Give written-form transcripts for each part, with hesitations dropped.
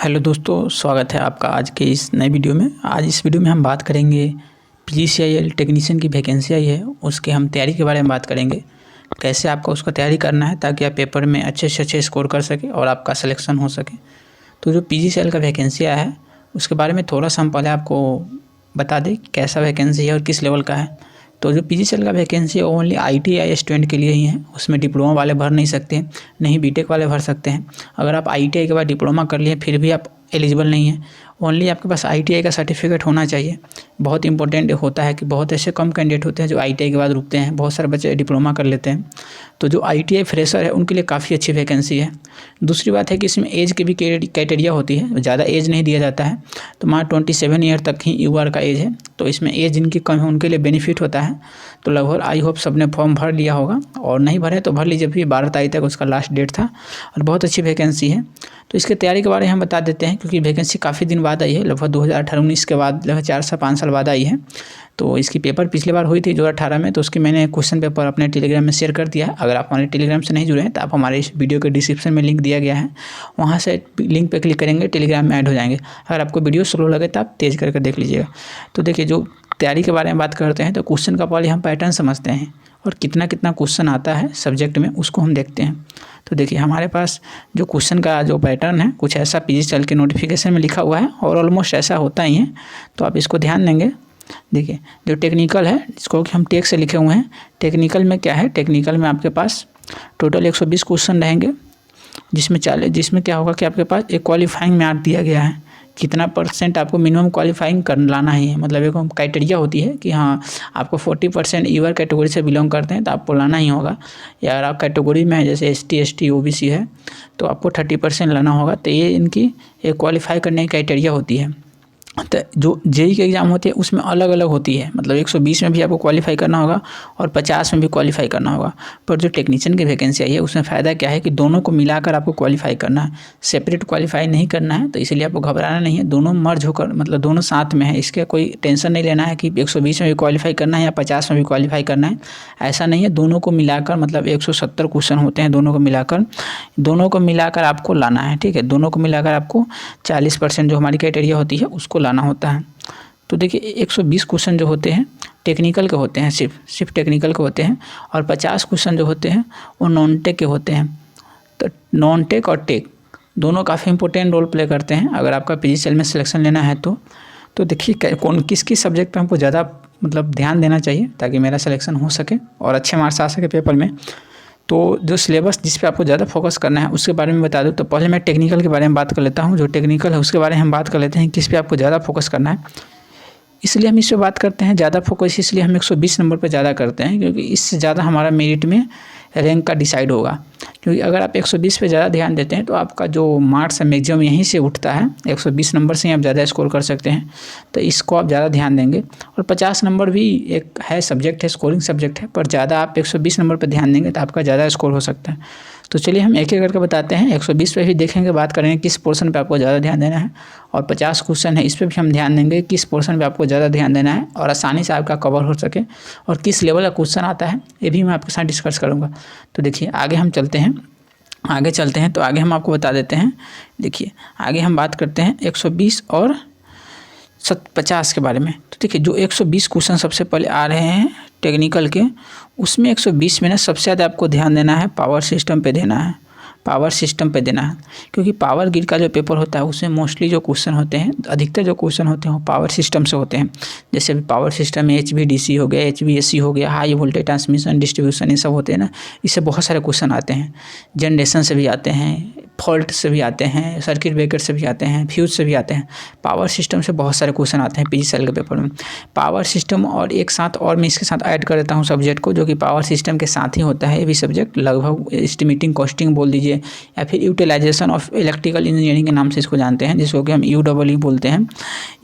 Hello दोस्तों, स्वागत है आपका आज के इस नए वीडियो में। आज इस वीडियो में हम बात करेंगे PGCIL टेक्नीशियन की वैकेंसी आई है, उसके हम तैयारी के बारे में बात करेंगे। कैसे आपको उसका तैयारी करना है ताकि आप पेपर में अच्छे से अच्छे स्कोर कर सके और आपका सिलेक्शन हो सके। तो जो PGCIL का वैकेंसी आया है उसके बारे में थोड़ा सा हम पहले आपको बता दें कैसा वैकेंसी है और किस लेवल का है। तो जो PGCIL का वैकेंसी है ओनली ITI स्टूडेंट के लिए ही है, उसमें डिप्लोमा वाले भर नहीं सकते हैं, नहीं बीटेक वाले भर सकते हैं। अगर आप ITI के बाद डिप्लोमा कर लिए फिर भी आप एलिजिबल नहीं है। ओनली आपके पास ITI का सर्टिफिकेट होना चाहिए। बहुत इंपॉर्टेंट होता है कि बहुत ऐसे कम कैंडिडेट होते हैं जो ITI के बाद रुकते हैं, बहुत सारे बच्चे डिप्लोमा कर लेते हैं। तो जो ITI फ्रेशर है उनके लिए काफ़ी अच्छी वैकेंसी है। दूसरी बात है कि इसमें एज की भी क्राइटेरिया होती है, ज़्यादा एज नहीं दिया जाता है। तो मान 27 ईयर तक ही UR का एज है, तो इसमें एज जिनकी कम है उनके लिए बेनिफिट होता है। तो लगभग आई होप सबने फॉर्म भर लिया होगा, और नहीं भरे तो भर लीजिए, भी 12 तारीख तक उसका लास्ट डेट था और बहुत अच्छी वैकेंसी है। तो इसके तैयारी के बारे में हम बता देते हैं, क्योंकि वैकेंसी काफ़ी दिन बाद आई है, लगभग 2018-19 के बाद, लगभग 4 से 5 साल बाद आई है। तो इसकी पेपर पिछली बार हुई थी 2018 में, तो उसकी मैंने क्वेश्चन पेपर अपने टेलीग्राम में शेयर कर दिया है। अगर आप हमारे टेलीग्राम से नहीं जुड़े हैं तो आप हमारे इस वीडियो के डिस्क्रिप्शन में लिंक दिया गया है, वहाँ से लिंक पे क्लिक करेंगे, टेलीग्राम में ऐड हो जाएंगे। अगर आपको वीडियो स्लो लगे तो आप तेज़ करके देख लीजिएगा। तो देखिए, जो तैयारी के बारे में बात करते हैं तो क्वेश्चन का पहले हम पैटर्न समझते हैं और कितना कितना क्वेश्चन आता है सब्जेक्ट में उसको हम देखते हैं। तो देखिए, हमारे पास जो क्वेश्चन का जो पैटर्न है कुछ ऐसा PGCIL के नोटिफिकेशन में लिखा हुआ है और ऑलमोस्ट ऐसा होता ही है, तो आप इसको ध्यान देंगे। देखिए, जो टेक्निकल है जिसको कि हम टेक से लिखे हुए हैं, टेक्निकल में क्या है, टेक्निकल में आपके पास टोटल 120 क्वेश्चन रहेंगे, जिसमें क्या होगा कि आपके पास एक क्वालिफाइंग मार्क दिया गया है, कितना % आपको मिनिमम क्वालिफाइंग कर लाना ही है। मतलब एक क्राइटेरिया होती है कि हाँ, आपको 40% UR कैटेगरी से बिलोंग करते हैं तो आपको लाना ही होगा, या अगर आप कैटेगरी में है जैसे ST ST OBC है तो आपको 30% लाना होगा। तो ये इनकी एक क्वालिफाई करने की क्राइटेरिया होती है। तो जो JEE की एग्ज़ाम होती है उसमें अलग अलग होती है, मतलब 120 में भी आपको क्वालिफाई करना होगा और 50 में भी क्वालिफाई करना होगा। पर जो टेक्नीशियन की वैकेंसी आई है उसमें फ़ायदा क्या है कि दोनों को मिलाकर आपको क्वालिफाई करना है, सेपरेट क्वालिफाई नहीं करना है। तो इसलिए आपको घबराना नहीं है, दोनों मर्ज होकर, मतलब दोनों साथ में है, इसके कोई टेंशन नहीं लेना है कि 120 में भी क्वालिफाई करना है या 50 में भी क्वालिफाई करना है, ऐसा नहीं है। दोनों को मिलाकर, मतलब 170 क्वेश्चन होते हैं, दोनों को मिलाकर आपको लाना है, ठीक है। दोनों को मिलाकर आपको 40% जो हमारी क्राइटेरिया होती है उसको लाना होता है। तो देखिए, 120 क्वेश्चन जो होते हैं टेक्निकल के होते हैं, सिर्फ टेक्निकल के होते हैं, और 50 क्वेश्चन जो होते हैं वो नॉन टेक के होते हैं। तो नॉन टेक और टेक दोनों काफ़ी इंपॉर्टेंट रोल प्ले करते हैं अगर आपका PGCIL में सिलेक्शन लेना है तो देखिए कौन किस सब्जेक्ट पे हमको ज़्यादा मतलब ध्यान देना चाहिए ताकि मेरा सिलेक्शन हो सके और अच्छे मार्क्स आ सके पेपर में। तो जो सिलेबस जिस पे आपको ज़्यादा फोकस करना है उसके बारे में बता दूँ। तो पहले मैं टेक्निकल के बारे में बात कर लेता हूँ। जो टेक्निकल है उसके बारे में हम बात कर लेते हैं, किस पे आपको ज़्यादा फोकस करना है। इसलिए हम इस पे बात करते हैं ज़्यादा फोकस, इसलिए हम 120 नंबर पे ज़्यादा करते हैं, क्योंकि इससे ज़्यादा हमारा मेरिट में रैंक का डिसाइड होगा। क्योंकि अगर आप 120 पे ज़्यादा ध्यान देते हैं तो आपका जो मार्क्स है मैक्सिमम यहीं से उठता है, 120 नंबर से ही आप ज़्यादा स्कोर कर सकते हैं, तो इसको आप ज़्यादा ध्यान देंगे। और 50 नंबर भी एक है सब्जेक्ट है, स्कोरिंग सब्जेक्ट है, पर ज़्यादा आप 120 नंबर पर ध्यान देंगे तो आपका ज़्यादा स्कोर हो सकता है। तो चलिए हम एक एक करके बताते हैं। 120 पे भी देखेंगे, बात करेंगे किस पोर्शन पे आपको ज़्यादा ध्यान देना है, और 50 क्वेश्चन है इस पे भी हम ध्यान देंगे किस पोर्शन पे आपको ज़्यादा ध्यान देना है और आसानी से आपका कवर हो सके, और किस लेवल का क्वेश्चन आता है ये भी मैं आपके साथ डिस्कस करूँगा। तो देखिए, आगे चलते हैं तो आगे हम आपको बता देते हैं। देखिए, आगे हम बात करते हैं 120 और 50 के बारे में। तो देखिए, जो 120 क्वेश्चन सबसे पहले आ रहे हैं टेक्निकल के, उसमें 120 में ना सबसे ज़्यादा आपको ध्यान देना है पावर सिस्टम पे देना है, क्योंकि पावर ग्रिड का जो पेपर होता है उसमें मोस्टली जो क्वेश्चन होते हैं, अधिकतर जो क्वेश्चन होते हैं वो पावर सिस्टम से होते हैं। जैसे पावर सिस्टम में HVDC हो गया, HVAC हो गया, हाई वोल्टेज ट्रांसमिशन डिस्ट्रीब्यूशन, ये सब होते हैं ना, इससे बहुत सारे क्वेश्चन आते हैं। जनरेशन से भी आते हैं, फॉल्ट से भी आते हैं, सर्किट ब्रेकर से भी आते हैं, फ्यूज से भी आते हैं। पावर सिस्टम से बहुत सारे क्वेश्चन आते हैं PGCIL के पेपर में। पावर सिस्टम और एक साथ और मैं इसके साथ ऐड कर देता हूँ सब्जेक्ट को, जो कि पावर सिस्टम के साथ ही होता है ये भी सब्जेक्ट, लगभग एस्टिमेटिंग कॉस्टिंग बोल दीजिए, या फिर यूटिलाइजेशन ऑफ इलेक्ट्रिकल इंजीनियरिंग के नाम से इसको जानते हैं, जिसको कि हम UEE बोलते हैं,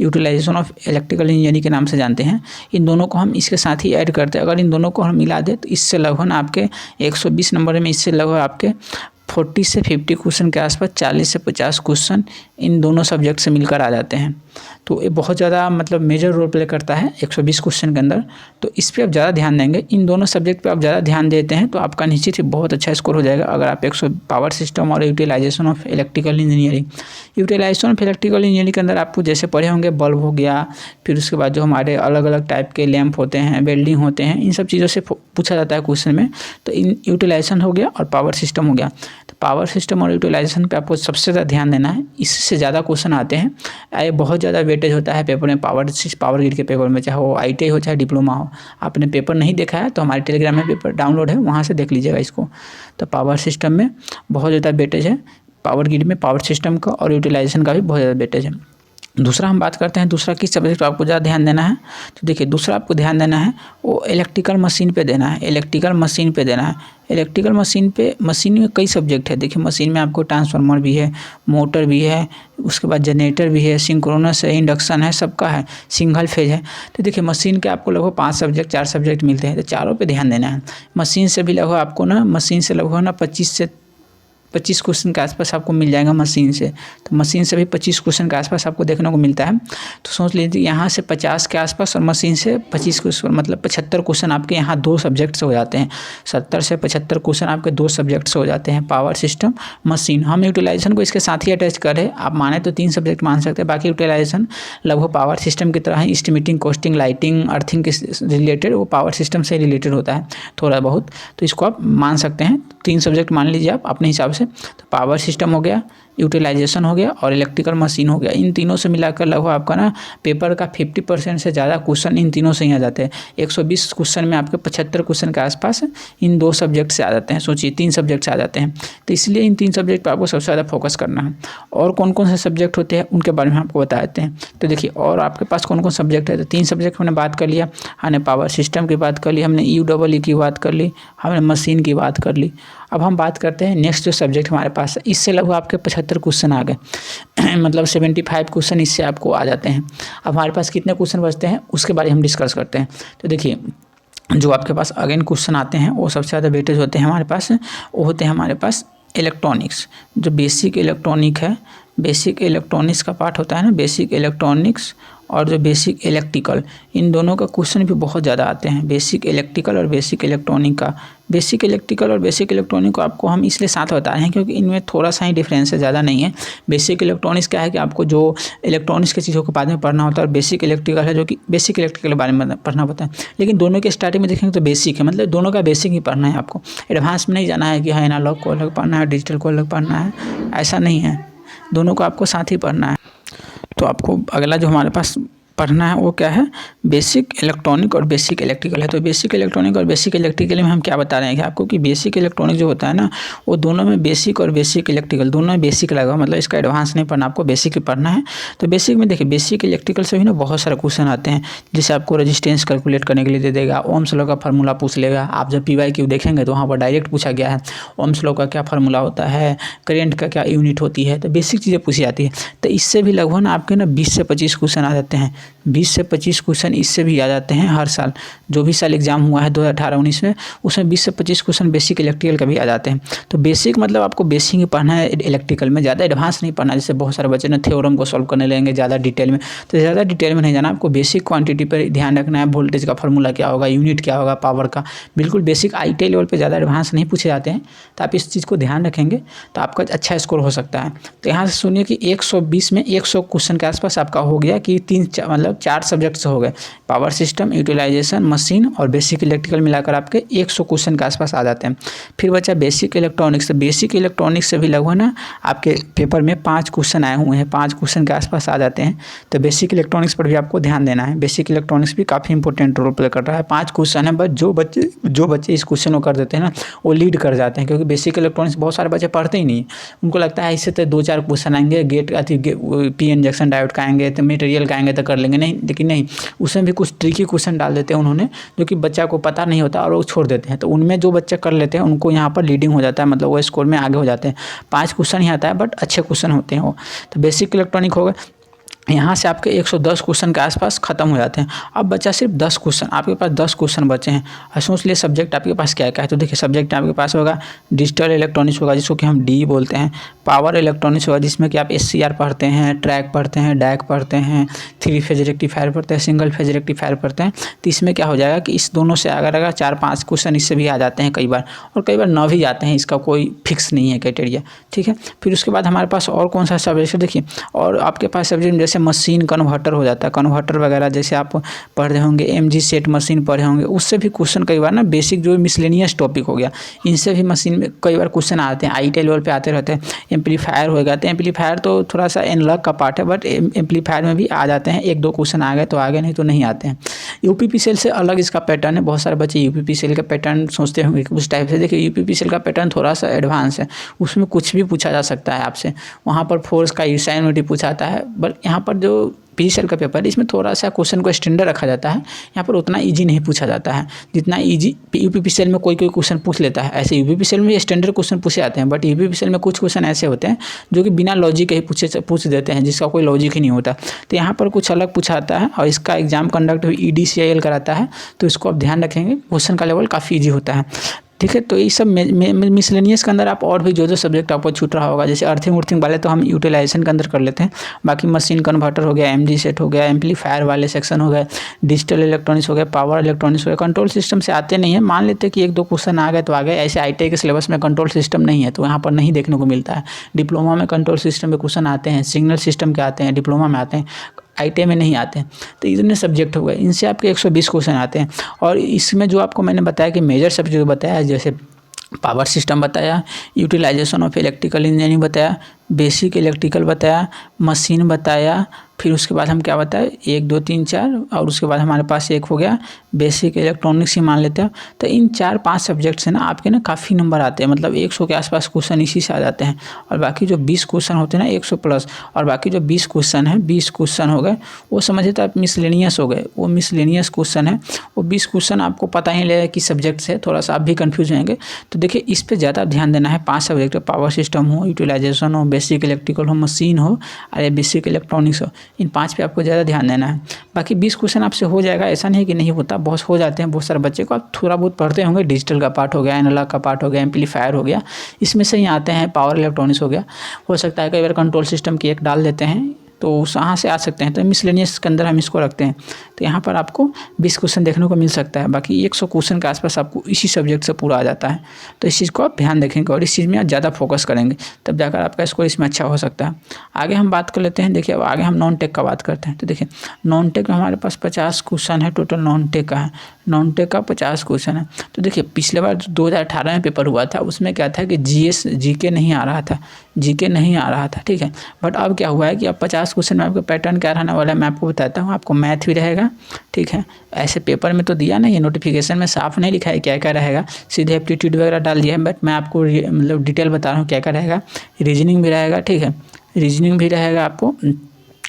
यूटिलाइजेशन ऑफ इलेक्ट्रिकल इंजीनियरिंग के नाम से जानते हैं। इन दोनों को हम इसके साथ ही ऐड करते हैं। अगर इन दोनों को हम मिला दें तो इससे लगभग आपके 120 नंबर में, इससे लगभग आपके 40 से 50 क्वेश्चन के आसपास, 40 से 50 क्वेश्चन इन दोनों सब्जेक्ट से मिलकर आ जाते हैं। तो ये बहुत ज़्यादा मतलब मेजर रोल प्ले करता है 120 क्वेश्चन के अंदर। तो इस पे आप ज़्यादा ध्यान देंगे, इन दोनों सब्जेक्ट पे आप ज़्यादा ध्यान देते हैं तो आपका निश्चित ही बहुत अच्छा स्कोर हो जाएगा। अगर आप 100 पावर सिस्टम और utilization of electrical engineering utilization of electrical engineering के अंदर आपको जैसे पढ़े होंगे बल्ब हो गया, फिर उसके बाद जो हमारे अलग अलग टाइप के लैंप होते हैं, वेल्डिंग होते हैं, इन सब चीज़ों से पूछा जाता है क्वेश्चन में। तो इन यूटिलाइजेशन हो गया और पावर सिस्टम हो गया। तो पावर सिस्टम और यूटिलाइजेशन पे आपको सबसे ज़्यादा ध्यान देना है, इससे ज़्यादा क्वेश्चन आते हैं। ये बहुत ज़्यादा वेटेज होता है पेपर में, पावर ग्रिड के पेपर में, चाहे वो ITI हो चाहे डिप्लोमा हो। आपने पेपर नहीं देखा है तो हमारे टेलीग्राम में पेपर डाउनलोड है, वहाँ से देख लीजिएगा इसको। तो पावर सिस्टम में बहुत ज़्यादा वेटेज है, पावर ग्रिड में पावर सिस्टम का और यूटिलाइजेशन का भी बहुत ज़्यादा वेटेज है। दूसरा हम बात करते हैं, दूसरा किस सब्जेक्ट पर आपको ज़्यादा ध्यान देना है। तो देखिए दूसरा आपको ध्यान देना है वो इलेक्ट्रिकल मशीन पे देना है, इलेक्ट्रिकल मशीन पे देना है। इलेक्ट्रिकल मशीन पे, मशीन में कई सब्जेक्ट है। देखिए मशीन में आपको ट्रांसफार्मर भी है, मोटर भी है, उसके बाद जनरेटर भी है, सिंक्रोनस है, इंडक्शन है, सबका है, सिंगल फेज है। तो देखिए मशीन के आपको लगभग 5 सब्जेक्ट 4 सब्जेक्ट मिलते हैं, तो चारों पे ध्यान देना है। मशीन से भी लगभग आपको ना, मशीन से लगभग ना 25 क्वेश्चन के आसपास आपको मिल जाएगा मशीन से। तो मशीन से भी 25 क्वेश्चन के आसपास आपको देखने को मिलता है। तो सोच लीजिए यहाँ से 50 के आसपास और मशीन से 25 क्वेश्चन, मतलब 75 क्वेश्चन आपके यहाँ 2 सब्जेक्ट से हो जाते हैं। 70 से 75 क्वेश्चन आपके 2 सब्जेक्ट से हो जाते हैं, पावर सिस्टम, मशीन। हम यूटिलाइजेशन को इसके साथ ही अटैच करें, आप माने तो 3 सब्जेक्ट मान सकते हैं। बाकी यूटिलाइजेशन लगभग पावर सिस्टम की तरह ही एस्टिमेटिंग, कॉस्टिंग, लाइटिंग, अर्थिंग के रिलेटेड, वो पावर सिस्टम से रिलेटेड होता है थोड़ा बहुत। तो इसको आप मान सकते हैं, 3 सब्जेक्ट मान लीजिए आप अपने हिसाब से। तो पावर सिस्टम हो गया, यूटिलाइजेशन हो गया और इलेक्ट्रिकल मशीन हो गया। इन तीनों से मिलाकर लगभग आपका ना पेपर का 50% से ज़्यादा क्वेश्चन इन तीनों से ही आ जाते हैं। 120 क्वेश्चन में आपके 75 क्वेश्चन के आसपास इन 2 सब्जेक्ट से आ जाते हैं। सोचिए 3 सब्जेक्ट से आ जाते हैं। तो इसलिए इन 3 सब्जेक्ट पर आपको सबसे ज़्यादा फोकस करना है। और कौन कौन से सब्जेक्ट होते हैं उनके बारे में आपको बता देते हैं। तो देखिए और आपके पास कौन कौन सब्जेक्ट है। तो 3 सब्जेक्ट हमने बात कर लिया, हमने पावर सिस्टम की बात कर ली, हमने EE की बात कर ली, हमने मशीन की बात कर ली। अब हम बात करते हैं नेक्स्ट जो सब्जेक्ट हमारे पास है, इससे लगभग आपके 75 क्वेश्चन आ गए मतलब 75 क्वेश्चन इससे आपको आ जाते हैं। अब हमारे पास कितने क्वेश्चन बचते हैं उसके बारे में हम डिस्कस करते हैं। तो देखिए जो आपके पास अगेन क्वेश्चन आते हैं वो सबसे ज़्यादा वेटेज होते हैं हमारे पास, वो होते हैं हमारे पास इलेक्ट्रॉनिक्स। जो बेसिक इलेक्ट्रॉनिक है, बेसिक इलेक्ट्रॉनिक्स का पार्ट होता है ना, बेसिक इलेक्ट्रॉनिक्स और जो बेसिक इलेक्ट्रिकल, इन दोनों का क्वेश्चन भी बहुत ज़्यादा आते हैं। बेसिक इलेक्ट्रिकल और बेसिक इलेक्ट्रॉनिक का, बेसिक इलेक्ट्रिकल और बेसिक इलेक्ट्रॉनिक को आपको हम इसलिए साथ बता रहे हैं क्योंकि इनमें थोड़ा सा ही डिफरेंस है, ज़्यादा नहीं है। बेसिक इलेक्ट्रॉनिक्स क्या है कि आपको जो इलेक्ट्रॉनिक्स की चीज़ों के बारे में पढ़ना होता है, और बेसिक इलेक्ट्रिकल है जो कि बेसिक इलेक्ट्रिकल के बारे में पढ़ना होता है। लेकिन दोनों के स्टार्टिंग में देखेंगे तो बेसिक है, मतलब दोनों का बेसिक ही पढ़ना है आपको। एडवांस में नहीं जाना है कि हाँ एनालॉग को अलग पढ़ना है, डिजिटल को अलग पढ़ना है, ऐसा नहीं है। दोनों को आपको साथ ही पढ़ना है। तो आपको अगला जो हमारे पास पढ़ना है वो क्या है, बेसिक इलेक्ट्रॉनिक और बेसिक इलेक्ट्रिकल है। तो बेसिक इलेक्ट्रॉनिक और बेसिक इलेक्ट्रिकल में हम क्या बता रहे हैं कि आपको कि बेसिक इलेक्ट्रॉनिक जो होता है ना, वो दोनों में बेसिक और बेसिक इलेक्ट्रिकल दोनों में बेसिक लगा, मतलब इसका एडवांस नहीं पढ़ना, आपको बेसिक ही पढ़ना है। तो बेसिक में देखिए बेसिक इलेक्ट्रिकल से भी ना बहुत सारे क्वेश्चन आते हैं, जैसे आपको रेजिस्टेंस कैलकुलेट करने के लिए दे देगा, ओम्स लॉ का फार्मूला पूछ लेगा। आप जब PYQ देखेंगे तो वहाँ पर डायरेक्ट पूछा गया है ओम्स लॉ का क्या फार्मूला होता है, करेंट का क्या यूनिट होती है, तो बेसिक चीज़ें पूछी जाती है। तो इससे भी लगभग ना आपके ना 20 से 25 क्वेश्चन आ जाते हैं, 20 से 25 क्वेश्चन इससे भी आ जाते हैं हर साल। जो भी साल एग्जाम हुआ है 2018-19 में, उसमें 20 से 25 क्वेश्चन बेसिक इलेक्ट्रिकल का भी आ जाते हैं। तो बेसिक मतलब आपको बेसिक ही पढ़ना है इलेक्ट्रिकल में, ज़्यादा एडवांस नहीं पढ़ना। जैसे बहुत सारे बच्चे ना थ्योरम को सॉल्व करने लगेंगे ज़्यादा डिटेल में, तो ज़्यादा डिटेल में नहीं जाना, आपको बेसिक क्वांटिटी पर ध्यान रखना है। वोल्टेज का फार्मूला क्या होगा, यूनिट क्या होगा, पावर का, बिल्कुल बेसिक ITI लेवल पर ज़्यादा एडवांस नहीं पूछे जाते हैं। तो आप इस चीज़ को ध्यान रखेंगे तो आपका अच्छा स्कोर हो सकता है। तो यहाँ से सुनिए कि 120 में 100 क्वेश्चन के आसपास आपका हो गया कि 4 सब्जेक्ट से हो गए, पावर सिस्टम, यूटिलाइजेशन, मशीन और बेसिक इलेक्ट्रिकल मिलाकर आपके 100 क्वेश्चन के आसपास आ जाते हैं। फिर बचा बेसिक इलेक्ट्रॉनिक्स। बेसिक इलेक्ट्रॉनिक्स से भी लगभग ना आपके पेपर में 5 क्वेश्चन आए हुए हैं, 5 क्वेश्चन के आसपास आ जाते हैं। तो बेसिक इलेक्ट्रॉनिक्स पर भी आपको ध्यान देना है। बेसिक इलेक्ट्रॉनिक्स भी काफ़ी इंपॉर्टेंट रोल प्ले कर रहा है। 5 क्वेश्चन है, बस जो बच्चे इस क्वेश्चन को कर देते हैं ना, वो लीड कर जाते हैं, क्योंकि बेसिक इलेक्ट्रॉनिक्स बहुत सारे बच्चे पढ़ते ही नहीं। उनको लगता है इससे तो 2-4 क्वेश्चन आएंगे, PN जंक्शन डायोड का आएंगे, तो मटेरियल का आएंगे तो कर लेंगे। नहीं, लेकिन नहीं, उसमें भी कुछ ट्रिकी क्वेश्चन डाल देते हैं उन्होंने, जो कि बच्चा को पता नहीं होता और वो छोड़ देते हैं। तो उनमें जो बच्चे कर लेते हैं उनको यहाँ पर लीडिंग हो जाता है, मतलब वो स्कोर में आगे हो जाते हैं। 5 क्वेश्चन ही आता है बट अच्छे क्वेश्चन होते हैं वो। तो बेसिक इलेक्ट्रॉनिक हो गए। यहाँ से आपके 110 क्वेश्चन के आसपास खत्म हो जाते हैं। अब बचा सिर्फ 10 क्वेश्चन, आपके पास 10 क्वेश्चन बचे हैं। और सोच लिए सब्जेक्ट आपके पास क्या क्या है। तो देखिए सब्जेक्ट आपके पास होगा डिजिटल इलेक्ट्रॉनिक्स होगा, जिसको कि हम डी बोलते हैं। पावर इलेक्ट्रॉनिक्स होगा, जिसमें कि आप SCR पढ़ते हैं, ट्रैक पढ़ते हैं, डैक पढ़ते हैं, 3 फेज रेक्टिफायर पढ़ते हैं, सिंगल फेज रेक्टिफायर पढ़ते हैं। तो इसमें क्या हो जाएगा कि इस दोनों से अगर 4-5 क्वेश्चन इससे भी आ जाते हैं कई बार, और कई बार न भी आते हैं, इसका कोई फिक्स नहीं है क्राइटेरिया, ठीक है। फिर उसके बाद हमारे पास और कौन सा सब्जेक्ट देखिए, और आपके पास सब्जेक्ट जैसे मशीन कन्वर्टर हो जाता है, कन्वर्टर वगैरह जैसे आप पढ़ रहे होंगे, MG सेट मशीन पढ़े होंगे, उससे भी क्वेश्चन कई बार ना बेसिक जो मिसलेनियस टॉपिक हो गया, इनसे भी मशीन में कई बार क्वेश्चन आते हैं, IIT लेवल पे आते रहते हैं। एम्पलीफायर हो गया, तो एम्पलीफायर तो थोड़ा सा एनालॉग का पार्ट है, बट एम्पलीफायर में भी आ जाते हैं, 1-2 क्वेश्चन आ गए तो आ गए, नहीं तो नहीं आते हैं। UPPCL से अलग इसका पैटर्न है। बहुत सारे बच्चे UPPCL का पैटर्न सोचते होंगे उस टाइप से। देखिए UPPCL का पैटर्न थोड़ा सा एडवांस है, उसमें कुछ भी पूछा जा सकता है आपसे। वहाँ पर फोर्स का यूनिटी पूछा जाता है, बट यहाँ पर जो PCL का पेपर है इसमें थोड़ा सा क्वेश्चन को स्टैंडर्ड रखा जाता है। यहाँ पर उतना इजी नहीं पूछा जाता है जितना इजी UPPCL में कोई क्वेश्चन पूछ लेता है। ऐसे UPPCL में स्टैंडर्ड क्वेश्चन पूछे जाते हैं, बट UPPCL में कुछ क्वेश्चन ऐसे होते हैं जो कि बिना लॉजिक के ही पूछ देते हैं, जिसका कोई लॉजिक ही नहीं होता। तो यहाँ पर कुछ अलग पूछा जाता है, और इसका एग्जाम कंडक्ट EDCIL कराता है, तो इसको आप ध्यान रखेंगे। क्वेश्चन का लेवल काफ़ी ईजी होता है, ठीक है। तो ये सब मिसलेनियस के अंदर आप और भी जो सब्जेक्ट आपको छूट रहा होगा, जैसे अर्थिंग उर्थिंग वाले तो हम यूटिलाइजेशन के अंदर कर लेते हैं। बाकी मशीन कन्वर्टर हो गया, MG सेट हो गया, एम्पलीफायर वाले सेक्शन हो गए, डिजिटल इलेक्ट्रॉनिक्स हो गया, पावर इलेक्ट्रॉनिक्स हो गया। कंट्रोल सिस्टम से आते नहीं है, मान लेते हैं कि 1-2 क्वेश्चन आ गए तो आ गए। ऐसे IIT के सिलेबस में कंट्रोल सिस्टम नहीं है, तो यहाँ पर नहीं देखने को मिलता है। डिप्लोमा में कंट्रोल सिस्टम के क्वेश्चन आते हैं, सिग्नल सिस्टम के आते हैं, डिप्लोमा में आते हैं, IIT में नहीं आते हैं। तो इतने सब्जेक्ट हो गए, इनसे आपके 120 क्वेश्चन आते हैं। और इसमें जो आपको मैंने बताया कि मेजर सब्जेक्ट बताया, जैसे पावर सिस्टम बताया, यूटिलाइजेशन ऑफ इलेक्ट्रिकल इंजीनियरिंग बताया, बेसिक इलेक्ट्रिकल बताया, मशीन बताया, फिर उसके बाद हम क्या बताए 1 2 3 4, और उसके बाद हमारे पास एक हो गया बेसिक इलेक्ट्रॉनिक्स ही मान लेते हैं। तो इन 4-5 सब्जेक्ट से ना आपके ना काफ़ी नंबर आते हैं, मतलब 100 के आसपास क्वेश्चन इसी से आ जाते हैं। और बाकी जो 20 क्वेश्चन होते हैं ना 100 प्लस, और बाकी जो 20 क्वेश्चन है 20 क्वेश्चन हो गए, वो समझिए तो आप मिसलेनियस हो गए। वो मिसलेनियस क्वेश्चन है, वो 20 क्वेश्चन आपको पता ही लगेगा कि सब्जेक्ट से, थोड़ा सा आप भी कन्फ्यूज होंगे। तो देखिए इस पर ज़्यादा ध्यान देना है। 5 सब्जेक्ट, पावर सिस्टम हो, यूटिलाइजेशन हो, बेसिक इलेक्ट्रिकल हो, मशीन हो, और बेसिक इलेक्ट्रॉनिक्स हो, इन 5 पे आपको ज़्यादा ध्यान देना है। बाकी 20 क्वेश्चन आपसे हो जाएगा, ऐसा नहीं है कि नहीं होता, बहुत हो जाते हैं। बहुत सारे बच्चे को आप थोड़ा बहुत पढ़ते होंगे, डिजिटल का पार्ट हो गया, एनालॉग का पार्ट हो गया, एम्पलीफायर हो गया, इसमें से ही आते हैं। पावर इलेक्ट्रॉनिक्स हो गया, हो सकता है कई बार कंट्रोल सिस्टम की एक डाल देते हैं, तो वहाँ से आ सकते हैं। तो मिसलेनियस के अंदर हम इसको रखते हैं, तो यहाँ पर आपको 20 क्वेश्चन देखने को मिल सकता है। बाकी 100 क्वेश्चन के आसपास आपको इसी सब्जेक्ट से पूरा आ जाता है। तो इस चीज़ को आप ध्यान रखेंगे और इस चीज़ में आप ज़्यादा फोकस करेंगे, तब जाकर आपका स्कोर इसमें अच्छा हो सकता है। आगे हम बात कर लेते हैं। देखिए अब आगे हम नॉन टेक का बात करते हैं। तो देखिए नॉन टेक में हमारे पास 50 क्वेश्चन है, टोटल नॉन टेक का है। नॉन टेक का 50 क्वेश्चन है। तो देखिए पिछले बार 2018 में पेपर हुआ था, उसमें क्या था कि जीके नहीं आ रहा था, ठीक है। बट अब क्या हुआ है कि अब 50 क्वेश्चन में आपका पैटर्न क्या रहने वाला है मैं आपको बताता हूँ। आपको मैथ भी रहेगा, ठीक है। ऐसे पेपर में तो दिया नहीं है, नोटिफिकेशन में साफ नहीं लिखा है क्या क्या रहेगा, सीधे एप्टीट्यूड वगैरह डाल दिया है, बट मैं आपको मतलब डिटेल बता रहा हूँ क्या क्या रहेगा। रीजनिंग भी रहेगा, ठीक है, रीजनिंग भी रहेगा, आपको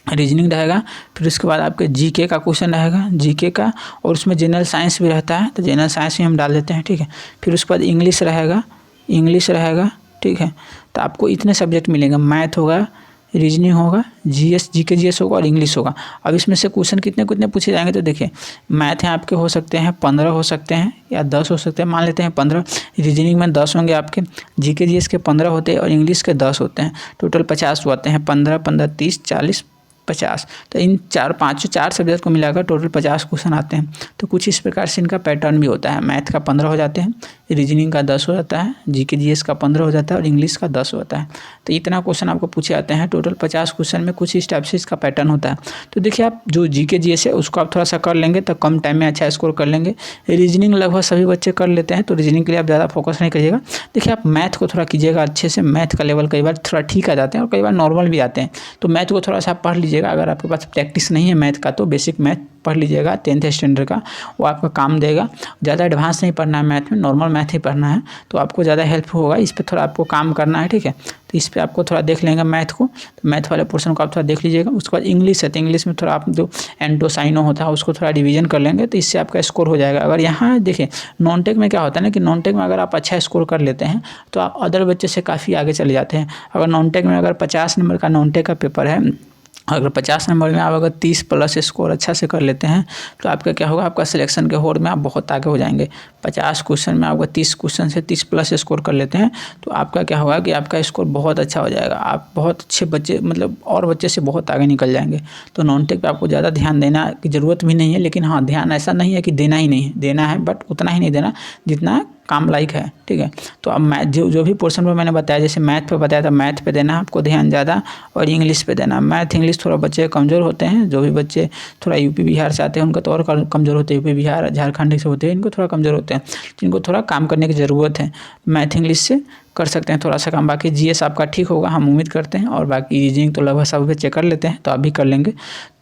रीजनिंग रहेगा। फिर उसके बाद आपके जीके का क्वेश्चन रहेगा, जीके का, और उसमें जनरल साइंस भी रहता है, तो जनरल साइंस भी हम डाल देते हैं, ठीक है। फिर उसके बाद इंग्लिश रहेगा, ठीक है। तो आपको इतने सब्जेक्ट मिलेंगे, मैथ होगा, रीजनिंग होगा, जीके जीएस होगा और इंग्लिश होगा। अब इसमें से क्वेश्चन कितने कितने पूछे जाएंगे, तो देखिए मैथ हैं आपके हो सकते हैं 15 हो सकते हैं या 10 हो सकते हैं, मान लेते हैं 15। रीजनिंग में 10 होंगे आपके, जीके जीएस के 15 होते हैं और इंग्लिश के 10 होते हैं। टोटल 50 होते हैं, 15 15 30 40 50। तो इन 4 सब्जेक्ट को मिलाकर टोटल 50 क्वेश्चन आते हैं। तो कुछ इस प्रकार से इनका पैटर्न भी होता है। मैथ का 15 हो जाते हैं, रीजनिंग का 10 हो जाता है, जीके जीएस का 15 हो जाता है और इंग्लिश का 10 होता है। तो इतना क्वेश्चन आपको पूछे जाते हैं। टोटल 50 क्वेश्चन में कुछ इस टाइप से इसका पैटर्न होता है। तो देखिए आप जो जीके जीएस है उसको आप थोड़ा सा कर लेंगे तो कम टाइम में अच्छा स्कोर कर लेंगे। रीजनिंग लगभग सभी बच्चे कर लेते हैं, तो रीजनिंग के लिए आप ज़्यादा फोकस नहीं करिएगा। देखिए आप मैथ को थोड़ा कीजिएगा अच्छे से, मैथ का लेवल कई बार थोड़ा ठीक आ जाते हैं और कई बार नॉर्मल भी आते हैं। तो मैथ को थोड़ा सा आप पढ़ लीजिएगा। अगर आपके पास प्रैक्टिस नहीं है मैथ का तो बेसिक मैथ पढ़ लीजिएगा 10th स्टैंडर्ड का, वो आपका काम देगा। ज़्यादा एडवांस नहीं पढ़ना है मैथ में, नॉर्मल मैथ ही पढ़ना है, तो आपको ज़्यादा हेल्प होगा। इस पर थोड़ा आपको काम करना है, ठीक है। तो इस पर आपको थोड़ा देख लेंगे मैथ को, तो मैथ वाले पोर्शन को आप थोड़ा देख लीजिएगा। उसके बाद इंग्लिश है, तो इंग्लिश में थोड़ा आप जो एंटो साइनो होता है उसको थोड़ा रिवीजन कर लेंगे, तो इससे आपका स्कोर हो जाएगा। अगर यहाँ देखिए नॉन टेक में क्या होता है ना कि नॉन टेक में अगर आप अच्छा स्कोर कर लेते हैं तो आप अदर बच्चे से काफ़ी आगे चले जाते हैं। अगर नॉन टेक में अगर 50 नंबर का नॉन टेक का पेपर है अगर 50 नंबर में आप अगर 30 प्लस स्कोर अच्छा से कर लेते हैं तो आपका क्या होगा, आपका सिलेक्शन के होड़ में आप बहुत आगे हो जाएंगे। 50 क्वेश्चन में आपका 30 क्वेश्चन से 30 प्लस स्कोर कर लेते हैं तो आपका क्या होगा कि आपका स्कोर बहुत अच्छा हो जाएगा। आप बहुत अच्छे बच्चे मतलब और बच्चे से बहुत आगे निकल जाएंगे। तो नॉन टेक पे आपको ज़्यादा ध्यान देना की ज़रूरत भी नहीं है, लेकिन हाँ ध्यान ऐसा नहीं है कि देना ही नहीं है, देना है बट उतना ही नहीं देना जितना काम लायक है, ठीक है। तो अब मैथ जो भी पोर्शन पर मैंने बताया, जैसे मैथ पे बताया था, मैथ पे देना है आपको ध्यान ज़्यादा, और इंग्लिश पे देना। मैथ इंग्लिश थोड़ा बच्चे कमज़ोर होते हैं, जो भी बच्चे थोड़ा यूपी बिहार से आते हैं उनका तो और कमज़ोर होते हैं, यूपी बिहार झारखंड से होते हैं इनको थोड़ा कमज़ोर होते हैं, जिनको थोड़ा काम करने की ज़रूरत है। मैथ इंग्लिश से कर सकते हैं थोड़ा सा काम। बाकी जीएस आपका ठीक होगा हम उम्मीद करते हैं, और बाकी रीजनिंग तो लगभग सब बच्चे कर लेते हैं, तो आप भी कर लेंगे।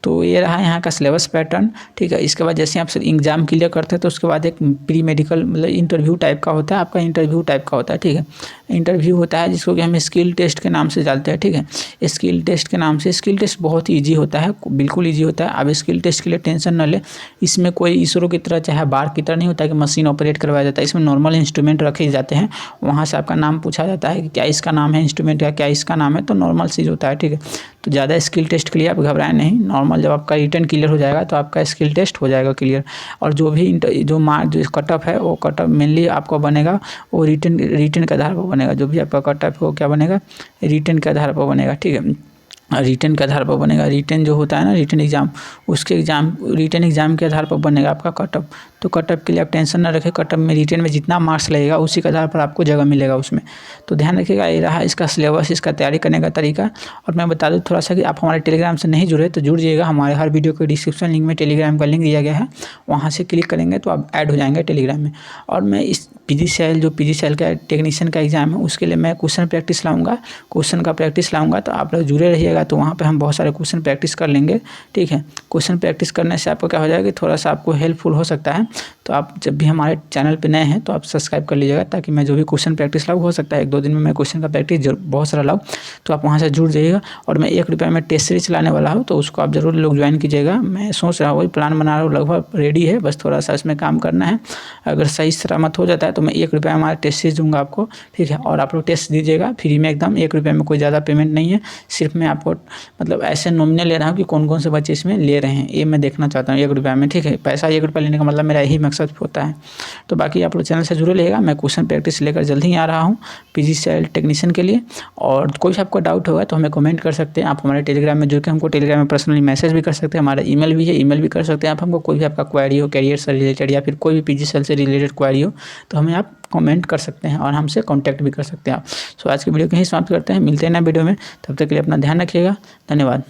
तो ये रहा यहाँ का सिलेबस पैटर्न, ठीक है। इसके बाद जैसे आप एग्ज़ाम क्लियर करते हैं तो उसके बाद एक प्री मेडिकल मतलब इंटरव्यू टाइप का होता है, आपका इंटरव्यू टाइप का होता है, ठीक है। इंटरव्यू होता है जिसको कि हम स्किल टेस्ट के नाम से जानते हैं, ठीक है। स्किल टेस्ट के नाम से, स्किल टेस्ट बहुत ईजी होता है, बिल्कुल ईजी होता है। आप स्किल टेस्ट के लिए टेंशन न ले, इसमें कोई इसरो की तरह चाहे बार की तरह नहीं होता है कि मशीन ऑपरेट करवाया जाता है। इसमें नॉर्मल इंस्ट्रूमेंट रखे जाते हैं, वहाँ से आपका नाम पूछा जाता है कि क्या इसका नाम है इंस्ट्रूमेंट का, क्या इसका नाम है, तो नॉर्मल चीज़ होता है, ठीक है। तो ज़्यादा स्किल टेस्ट के लिए आप घबराएं नहीं, नॉर्मल जब आपका रिटन क्लियर हो जाएगा तो आपका स्किल टेस्ट हो जाएगा क्लियर। और जो भी जो कट ऑफ है वो कट ऑफ मेनली आपको बनेगा वो रिटन के आधार पर बनेगा। जो भी आपका कट ऑफ है वो क्या बनेगा, रिटन के आधार पर बनेगा, ठीक है। रिटन के आधार पर बनेगा, रिटन जो होता है ना रिटन एग्ज़ाम, उसके रिटन एग्ज़ाम के आधार पर बनेगा आपका कट ऑफ। तो कट ऑफ के लिए आप टेंशन ना रखें, कट ऑफ में रिटन में जितना मार्क्स लगेगा उसी के आधार पर आपको जगह मिलेगा उसमें। तो ध्यान रखिएगा, ये रहा इसका सिलेबस, इसका तैयारी करने का तरीका। और मैं बता दूँ थोड़ा सा कि आप हमारे टेलीग्राम से नहीं जुड़े तो जुड़ जाइएगा, हमारे हर वीडियो के डिस्क्रिप्शन लिंक में टेलीग्राम का लिंक दिया गया है, वहाँ से क्लिक करेंगे तो आप ऐड हो जाएंगे टेलीग्राम में। और मैं इस PGCL का टेक्नीशियन का एग्ज़ाम है उसके लिए मैं क्वेश्चन प्रैक्टिस लाऊंगा, क्वेश्चन का प्रैक्टिस लाऊंगा, तो आप लोग जुड़े रहिएगा। तो वहाँ पे हम बहुत सारे क्वेश्चन प्रैक्टिस कर लेंगे, ठीक है। क्वेश्चन प्रैक्टिस करने से आपको क्या हो जाएगा कि थोड़ा सा आपको हेल्पफुल हो सकता है। तो आप जब भी हमारे चैनल पे नए हैं तो आप सब्सक्राइब कर लीजिएगा, ताकि मैं जो भी क्वेश्चन प्रैक्टिस लाऊँ, हो सकता है 1-2 दिन में मैं क्वेश्चन का प्रैक्टिस बहुत सारा लाऊँ, तो आप वहाँ से जुड़ जाइएगा। और मैं 1 रुपये में टेस्ट सीरीज चलाने वाला हूँ, तो उसको आप ज़रूर लोग ज्वाइन कीजिएगा। मैं सोच रहा हूँ, वही प्लान बना रहा हूँ, लगभग रेडी है, बस थोड़ा सा इसमें काम करना है। अगर सही सलामत हो जाता है तो मैं 1 रुपये हमारा टेस्ट सीरीज दूँगा आपको, ठीक है। और आप लोग टेस्ट दीजिएगा फ्री में एकदम, 1 रुपये में कोई ज़्यादा पेमेंट नहीं है। सिर्फ मैं आपको मतलब ऐसे नॉमिनल ले रहा हूँ कि कौन कौन से बच्चे इसमें ले रहे हैं, ये मैं देखना चाहता हूँ 1 रुपये में, ठीक है। पैसा 1 रुपये लेने का मतलब मेरा यही मकसद होता है। तो बाकी आप लोग चैनल से जुड़े रहिएगा, मैं क्वेश्चन प्रैक्टिस लेकर जल्द ही आ रहा हूँ PGCL टेक्नीशियन के लिए। और कोई भी आपको डाउट होगा तो हमें कमेंट कर सकते हैं, आप हमारे टेलीग्राम में जुड़ के हमको टेलीग्राम में पर्सनली मैसेज भी कर सकते हैं, हमारा ईमेल भी है, ईमेल भी कर सकते हैं आप हमको। कोई भी आपका क्वेरी हो कैरियर से रिलेटेड या फिर कोई भी PGCL से रिलेटेड क्वेरी हो तो हमें आप कमेंट कर सकते हैं और हमसे कॉन्टैक्ट भी कर सकते हैं आप। सो आज की वीडियो को यहीं समाप्त करते हैं, मिलते हैं नए वीडियो में, तब तक के लिए अपना ध्यान रखिएगा, धन्यवाद।